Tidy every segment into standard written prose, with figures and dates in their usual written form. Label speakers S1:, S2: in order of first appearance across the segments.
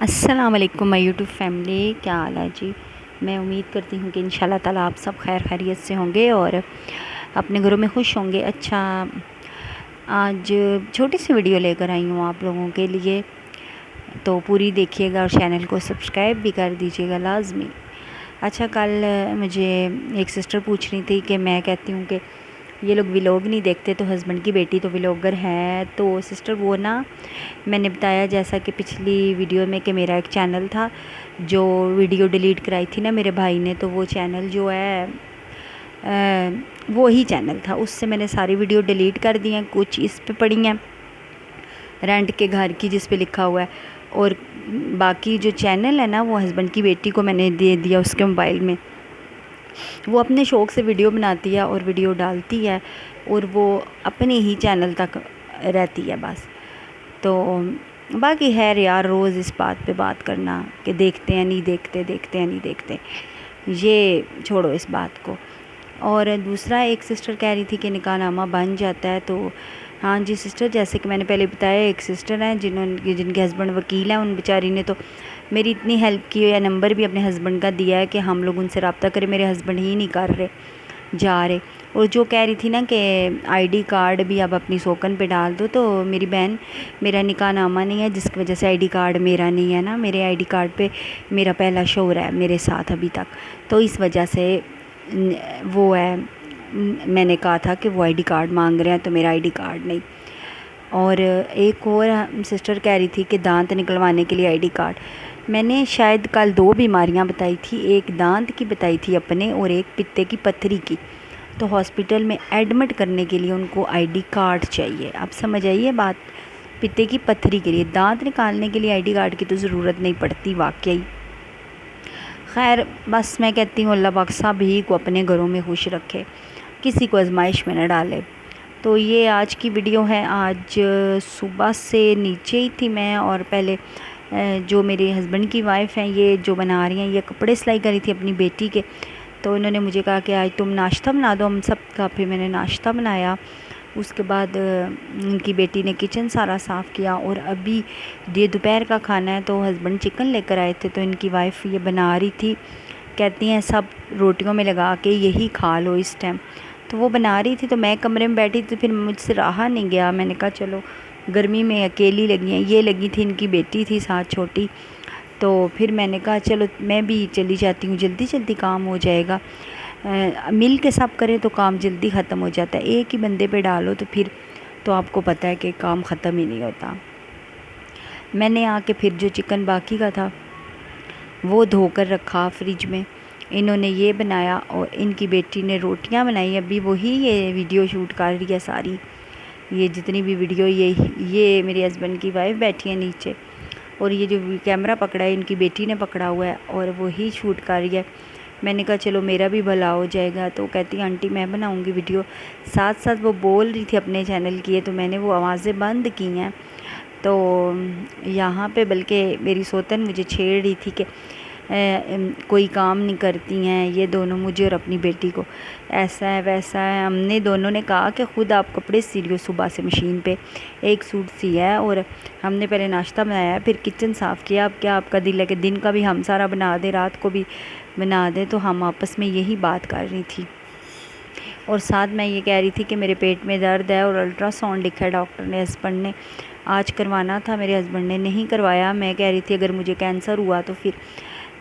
S1: السلام علیکم مائی YouTube family, کیا حال ہے جی؟ میں امید کرتی ہوں کہ انشاءاللہ تعالیٰ آپ سب خیر خیریت سے ہوں گے اور اپنے گھروں میں خوش ہوں گے۔ اچھا، آج چھوٹی سی ویڈیو لے کر آئی ہوں آپ لوگوں کے لیے، تو پوری دیکھیے گا اور چینل کو سبسکرائب بھی کر دیجیے گا لازمی۔ اچھا، کل مجھے ایک سسٹر پوچھ رہی تھی کہ میں کہتی ہوں کہ یہ لوگ ولاگ نہیں دیکھتے، تو ہسبینڈ کی بیٹی تو ولاگر ہے، تو سسٹر وہ نا میں نے بتایا جیسا کہ پچھلی ویڈیو میں کہ میرا ایک چینل تھا جو ویڈیو ڈیلیٹ کرائی تھی نا میرے بھائی نے، تو وہ چینل جو ہے وہی چینل تھا، اس سے میں نے ساری ویڈیو ڈیلیٹ کر دی ہیں، کچھ اس پہ پڑی ہیں رینٹ کے گھر کی جس پہ لکھا ہوا ہے، اور باقی جو چینل ہے نا وہ ہسبینڈ کی بیٹی کو میں نے دے دیا اس کے موبائل میں۔ وہ اپنے شوق سے ویڈیو بناتی ہے اور ویڈیو ڈالتی ہے، اور وہ اپنے ہی چینل تک رہتی ہے بس۔ تو باقی خیر یار، روز اس بات پہ بات کرنا کہ دیکھتے ہیں نہیں دیکھتے، دیکھتے ہیں نہیں دیکھتے، یہ چھوڑو اس بات کو۔ اور دوسرا ایک سسٹر کہہ رہی تھی کہ نکاح نامہ بن جاتا ہے، تو ہاں جی سسٹر، جیسے کہ میں نے پہلے بتایا، ایک سسٹر ہیں جن کے ہسبینڈ وکیل ہیں، ان بیچاری نے تو میری اتنی ہیلپ کی ہے، نمبر بھی اپنے ہسبینڈ کا دیا ہے کہ ہم لوگ ان سے رابطہ کریں، میرے ہسبینڈ ہی نہیں کر رہے جا رہے۔ اور جو کہہ رہی تھی نا کہ آئی ڈی کارڈ بھی اب اپنی سوکن پہ ڈال دو، تو میری بہن، میرا نکاح نامہ نہیں ہے جس کی وجہ سے آئی ڈی کارڈ میرا نہیں ہے نا، میرے آئی ڈی کارڈ پہ میرا پہلا شوہر ہے میرے ساتھ ابھی تک، تو اس وجہ سے وہ ہے، میں نے کہا تھا کہ وہ آئی ڈی کارڈ مانگ رہے ہیں تو میرا آئی ڈی کارڈ نہیں۔ اور ایک اور سسٹر کہہ رہی تھی کہ دانت نکلوانے کے لیے آئی ڈی کارڈ، میں نے شاید کل 2 بیماریاں بتائی تھی، ایک دانت کی بتائی تھی اپنے اور ایک پتے کی پتھری کی، تو ہاسپٹل میں ایڈمٹ کرنے کے لیے ان کو آئی ڈی کارڈ چاہیے۔ اب سمجھ آئیے بات، پتے کی پتھری کے لیے، دانت نکالنے کے لیے آئی ڈی کارڈ کی تو ضرورت نہیں پڑتی واقعی۔ خیر بس میں کہتی ہوں اللہ پاک سب ہی کو اپنے گھروں میں خوش رکھے، کسی کو آزمائش میں نہ ڈالے۔ تو یہ آج کی ویڈیو ہے۔ آج صبح سے نیچے ہی تھی میں، اور پہلے جو میرے ہسبینڈ کی وائف ہیں یہ جو بنا رہی ہیں، یہ کپڑے سلائی کری تھی اپنی بیٹی کے، تو انہوں نے مجھے کہا کہ آج تم ناشتہ بنا دو ہم سب کا، پھر میں نے ناشتہ بنایا۔ اس کے بعد ان کی بیٹی نے کچن سارا صاف کیا، اور ابھی یہ دوپہر کا کھانا ہے، تو ہسبینڈ چکن لے کر آئے تھے، تو ان کی وائف یہ بنا رہی تھی، کہتی ہیں سب روٹیوں میں لگا کے یہی کھا لو اس ٹائم، تو وہ بنا رہی تھی، تو میں کمرے میں بیٹھی تھی، پھر مجھ سے رہا نہیں گیا، میں نے کہا چلو گرمی میں اکیلی لگی ہیں، یہ لگی تھی ان کی بیٹی تھی ساتھ چھوٹی، تو پھر میں نے کہا چلو میں بھی چلی جاتی ہوں، جلدی جلدی کام ہو جائے گا، مل کے سب کریں تو کام جلدی ختم ہو جاتا ہے، ایک ہی بندے پہ ڈالو تو پھر تو آپ کو پتہ ہے کہ کام ختم ہی نہیں ہوتا۔ میں نے آ کے پھر جو چکن باقی کا تھا وہ دھو کر رکھا فریج میں، انہوں نے یہ بنایا، اور ان کی بیٹی نے روٹیاں بنائی، ابھی وہی یہ ویڈیو شوٹ کر رہی ہے ساری، یہ جتنی بھی ویڈیو، یہ میرے ہسبینڈ کی وائف بیٹھی ہے نیچے، اور یہ جو کیمرہ پکڑا ہے ان کی بیٹی نے پکڑا ہوا ہے، اور وہی شوٹ کر رہی ہے۔ میں نے کہا چلو میرا بھی بھلا ہو جائے گا، تو کہتی آنٹی میں بناؤں گی ویڈیو، ساتھ ساتھ وہ بول رہی تھی اپنے چینل کی ہے، تو میں نے وہ آوازیں بند کی ہیں، تو یہاں پہ بلکہ میری سوتن مجھے چھیڑ رہی تھی کہ کوئی کام نہیں کرتی ہیں یہ دونوں، مجھے اور اپنی بیٹی کو، ایسا ہے ویسا ہے۔ ہم نے دونوں نے کہا کہ خود آپ کپڑے سی لیو صبح سے مشین پہ، ایک سوٹ سیا ہے، اور ہم نے پہلے ناشتہ بنایا ہے پھر کچن صاف کیا، اب کیا آپ کا دل ہے کہ دن کا بھی ہم سارا بنا دیں رات کو بھی بنا دیں، تو ہم آپس میں یہی بات کر رہی تھی۔ اور ساتھ میں یہ کہہ رہی تھی کہ میرے پیٹ میں درد ہے، اور الٹرا ساؤنڈ لکھا ہے ڈاکٹر نے، ہسبینڈ نے آج کروانا تھا، میرے ہسبینڈ نے نہیں کروایا، میں کہہ رہی تھی اگر مجھے کینسر ہوا تو پھر،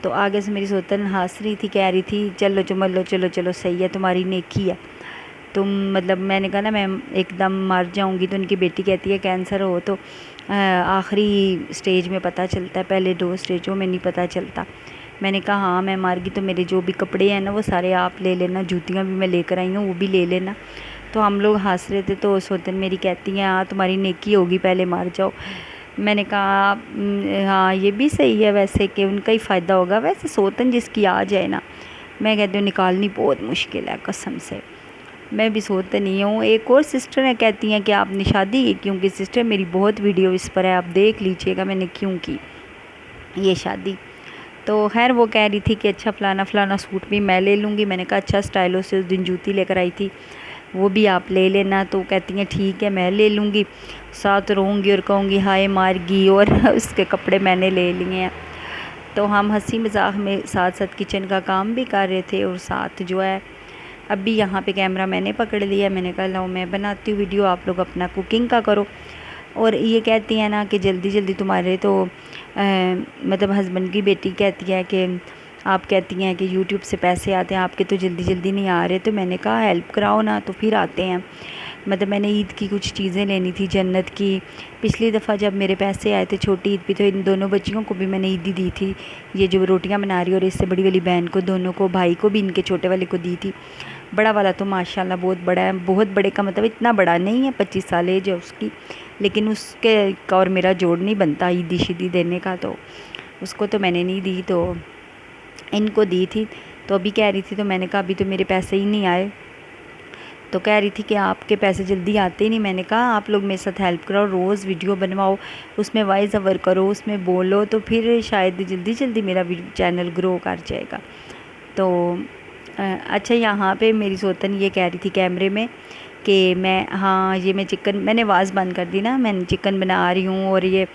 S1: تو آگے سے میری سوتن ہنس رہی تھی، کہہ رہی تھی چلو چلو چلو چلو صحیح ہے، تمہاری نیکی ہے، تم مطلب، میں نے کہا نا میں ایک دم مر جاؤں گی، تو ان کی بیٹی کہتی ہے کینسر ہو تو آخری سٹیج میں پتہ چلتا ہے، پہلے 2 سٹیجوں میں نہیں پتہ چلتا۔ میں نے کہا ہاں میں مر گئی تو میرے جو بھی کپڑے ہیں نا وہ سارے آپ لے لینا، جوتیاں بھی میں لے کر آئی ہوں وہ بھی لے لینا، تو ہم لوگ ہنس رہے تھے، تو سوتن میری کہتی ہیں ہاں تمہاری نیکی ہوگی پہلے مر جاؤ۔ میں نے کہا ہاں یہ بھی صحیح ہے ویسے کہ ان کا ہی فائدہ ہوگا، ویسے سوتن جس کی آ جائے نا، میں کہتی ہوں نکالنی بہت مشکل ہے قسم سے، میں بھی سوتن ہی ہوں۔ ایک اور سسٹر ہیں کہتی ہیں کہ آپ نے شادی کی کیوں کی؟ سسٹر میری بہت ویڈیو اس پر ہے، آپ دیکھ لیجئے گا میں نے کیوں کی یہ شادی۔ تو خیر وہ کہہ رہی تھی کہ اچھا فلانا فلانا سوٹ بھی میں لے لوں گی، میں نے کہا اچھا، اسٹائلوں سے اس دن جوتی لے کر آئی تھی، وہ بھی آپ لے لینا۔ تو کہتی ہیں ٹھیک ہے میں لے لوں گی، ساتھ رہوں گی اور کہوں گی ہائے مار گی، اور اس کے کپڑے میں نے لے لیے ہیں۔ تو ہم ہنسی مذاق میں ساتھ ساتھ کچن کا کام بھی کر رہے تھے، اور ساتھ جو ہے اب بھی یہاں پہ کیمرہ میں نے پکڑ لیا، میں نے کہا لاؤ میں بناتی ہوں ویڈیو، آپ لوگ اپنا کوکنگ کا کرو۔ اور یہ کہتی ہیں نا کہ جلدی جلدی تمہارے تو مطلب ہسبینڈ کی بیٹی کہتی ہے کہ آپ کہتی ہیں کہ یوٹیوب سے پیسے آتے ہیں، آپ کے تو جلدی جلدی نہیں آ رہے۔ تو میں نے کہا ہیلپ کراؤ نا تو پھر آتے ہیں۔ مطلب میں نے عید کی کچھ چیزیں لینی تھی جنت کی، پچھلی دفعہ جب میرے پیسے آئے تھے چھوٹی عید پہ تو ان دونوں بچیوں کو بھی میں نے عیدی دی تھی، یہ جو روٹیاں بنا رہی ہے، اور اس سے بڑی والی بہن کو، دونوں کو، بھائی کو بھی ان کے چھوٹے والے کو دی تھی۔ بڑا والا تو ماشاءاللہ بہت بڑا ہے، بہت بڑے کا مطلب اتنا بڑا نہیں ہے، 25 سال ایج ہے اس کی، لیکن اس کے اور میرا جوڑ نہیں بنتا عیدی شیدی دینے کا، تو اس کو تو میں نے نہیں دی، تو ان کو دی تھی۔ تو ابھی کہہ رہی تھی، تو میں نے کہا ابھی تو میرے پیسے ہی نہیں آئے، تو کہہ رہی تھی کہ آپ کے پیسے جلدی آتے ہی نہیں۔ میں نے کہا آپ لوگ میرے ساتھ ہیلپ کراؤ، روز ویڈیو بنواؤ، اس میں وائس اوور کرو، اس میں بولو، تو پھر شاید جلدی جلدی میرا چینل گرو کر جائے گا۔ تو اچھا یہاں پہ میری سوتن یہ کہہ رہی تھی کیمرے میں کہ یہ میں چکن، میں نے آواز بند کر دی نا، میں چکن بنا رہی ہوں اور یہ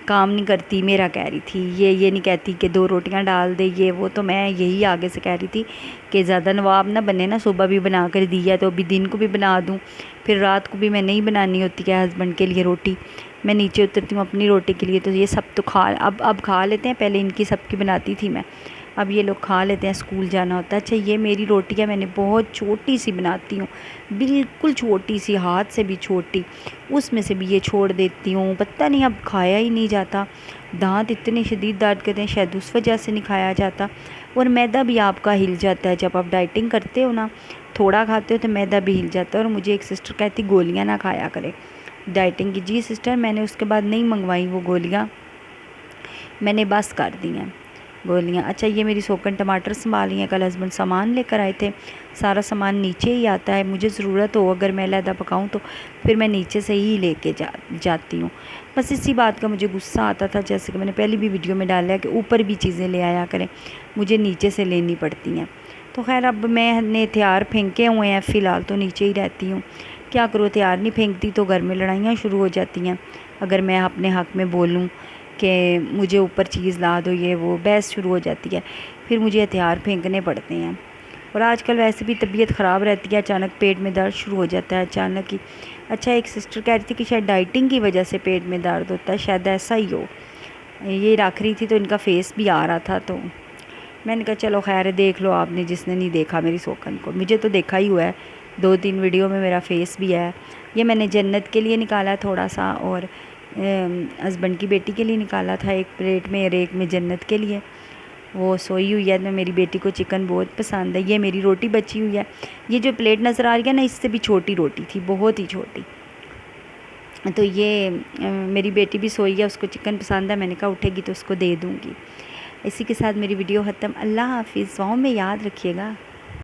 S1: کام نہیں کرتی میرا، کہہ رہی تھی یہ نہیں کہتی کہ 2 روٹیاں ڈال دے یہ وہ، تو میں یہی آگے سے کہہ رہی تھی کہ زیادہ نواب نہ بنے نا، صبح بھی بنا کر دیا تو ابھی دن کو بھی بنا دوں، پھر رات کو بھی میں نہیں بنانی ہوتی ہے ہسبینڈ کے لیے روٹی، میں نیچے اترتی ہوں اپنی روٹی کے لیے، تو یہ سب تو اب کھا لیتے ہیں، پہلے ان کی سب کی بناتی تھی میں، اب یہ لوگ کھا لیتے ہیں، اسکول جانا ہوتا ہے۔ اچھا یہ میری روٹی ہے، میں نے بہت چھوٹی سی بناتی ہوں، بالکل چھوٹی سی، ہاتھ سے بھی چھوٹی، اس میں سے بھی یہ چھوڑ دیتی ہوں، پتہ نہیں اب کھایا ہی نہیں جاتا، دانت اتنے شدید درد کرتے ہیں، شاید اس وجہ سے نہیں کھایا جاتا، اور میدا بھی آپ کا ہل جاتا ہے جب آپ ڈائٹنگ کرتے ہو نا، تھوڑا کھاتے ہو تو میدا بھی ہل جاتا ہے۔ اور مجھے ایک سسٹر کہتی گولیاں نہ کھایا کرے ڈائٹنگ کی، جی سسٹر میں نے اس کے بعد نہیں منگوائی وہ گولیاں، میں نے بس کر دی ہیں گولیاں۔ اچھا یہ میری سوکن ٹماٹر سنبھالی ہیں، کل ہسبینڈ سامان لے کر آئے تھے، سارا سامان نیچے ہی آتا ہے، مجھے ضرورت ہو اگر میں علیحدہ پکاؤں تو پھر میں نیچے سے ہی لے کے جاتی ہوں، بس اسی بات کا مجھے غصہ آتا تھا، جیسے کہ میں نے پہلی بھی ویڈیو میں ڈالا ہے کہ اوپر بھی چیزیں لے آیا کریں، مجھے نیچے سے لینی پڑتی ہیں۔ تو خیر اب میں نے ہتھیار پھینکے ہوئے ہیں، فی الحال تو نیچے ہی رہتی ہوں، کیا کروں، ہتھیار نہیں پھینکتی تو گھر میں لڑائیاں شروع ہو جاتی ہیں، اگر میں اپنے حق میں بولوں کہ مجھے اوپر چیز لا دو، یہ وہ بحث شروع ہو جاتی ہے، پھر مجھے ہتھیار پھینکنے پڑتے ہیں۔ اور آج کل ویسے بھی طبیعت خراب رہتی ہے، اچانک پیٹ میں درد شروع ہو جاتا ہے اچانک ہی۔ اچھا ایک سسٹر کہہ رہی تھی کہ شاید ڈائٹنگ کی وجہ سے پیٹ میں درد ہوتا ہے، شاید ایسا ہی ہو، یہ رکھ رہی تھی تو ان کا فیس بھی آ رہا تھا، تو میں نے کہا چلو خیر ہے دیکھ لو آپ نے، جس نے نہیں دیکھا میری سوکن کو، مجھے تو دیکھا ہی ہوا ہے، 2-3 ویڈیو میں میرا فیس بھی ہے، یہ میں نے جنت کے لیے نکالا ہے تھوڑا سا، اور ہسبینڈ کی بیٹی کے لیے نکالا تھا ایک پلیٹ میں اور ایک میں جنت کے لیے، وہ سوئی ہوئی ہے، تو میری بیٹی کو چکن بہت پسند ہے۔ یہ میری روٹی بچی ہوئی ہے، یہ جو پلیٹ نظر آ رہی ہے نا، اس سے بھی چھوٹی روٹی تھی، بہت ہی چھوٹی، تو یہ میری بیٹی بھی سوئی ہے، اس کو چکن پسند ہے، میں نے کہا اٹھے گی تو اس کو دے دوں گی۔ اسی کے ساتھ میری ویڈیو ختم، اللہ حافظ، دعاؤں میں یاد رکھیے گا۔